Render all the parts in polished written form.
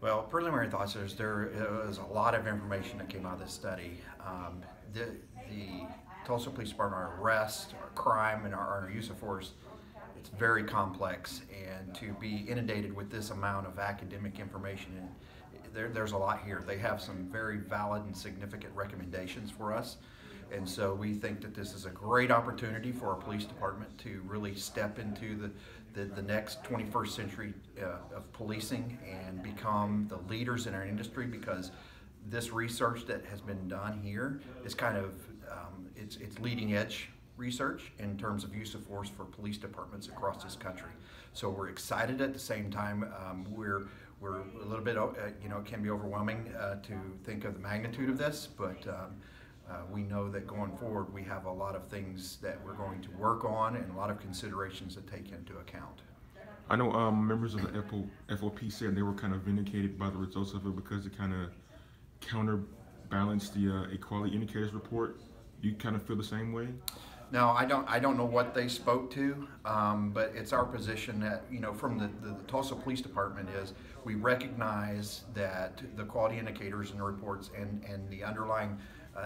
Well, preliminary thoughts is there is a lot of information that came out of this study. The Tulsa Police Department, our arrest, our crime, and our use of force, it's very complex. And to be inundated with this amount of academic information, there's a lot here. They have some very valid and significant recommendations for us. And so we think that this is a great opportunity for our police department to really step into the next 21st century of policing and become the leaders in our industry, because this research that has been done here is kind of it's leading edge research in terms of use of force for police departments across this country. So we're excited. At the same time, we're a little bit it can be overwhelming to think of the magnitude of this, but we know that going forward we have a lot of things that we're going to work on and a lot of considerations to take into account. I know members of the FOP said they were kind of vindicated by the results of it because it kind of counterbalanced the equality indicators report. You kind of feel the same way? No, I don't know what they spoke to, but it's our position that, from the Tulsa Police Department, is we recognize that the quality indicators and the reports and the underlying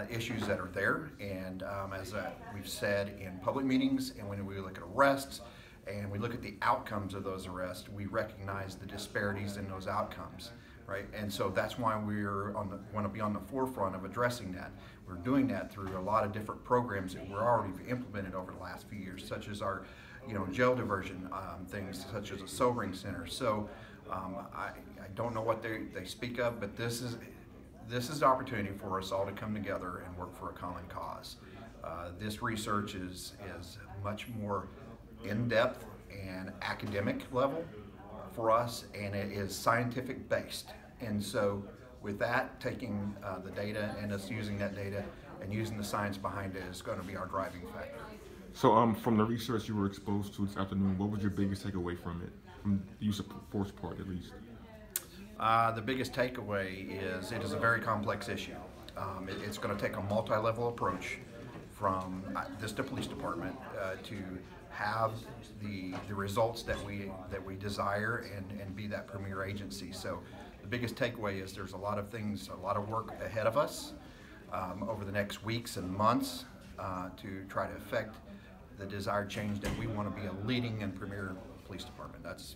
issues that are there, and as we've said in public meetings, and when we look at arrests and we look at the outcomes of those arrests, we recognize the disparities in those outcomes, right? And so that's why want to be on the forefront of addressing that. We're doing that through a lot of different programs that we're already implemented over the last few years, such as our jail diversion, things such as a sobering center. So I don't know what they speak of, but this is the opportunity for us all to come together and work for a common cause. This research is much more in-depth and academic level for us, and it is scientific based. And so with that, taking the data and us using that data and using the science behind it is going to be our driving factor. So from the research you were exposed to this afternoon, what was your biggest takeaway from it, from the use of force part at least? The biggest takeaway is it is a very complex issue. It's going to take a multi-level approach from this police department to have the results that we desire and be that premier agency. So the biggest takeaway is there's a lot of things, a lot of work ahead of us over the next weeks and months to try to affect the desired change that we want to be a leading and premier police department. That's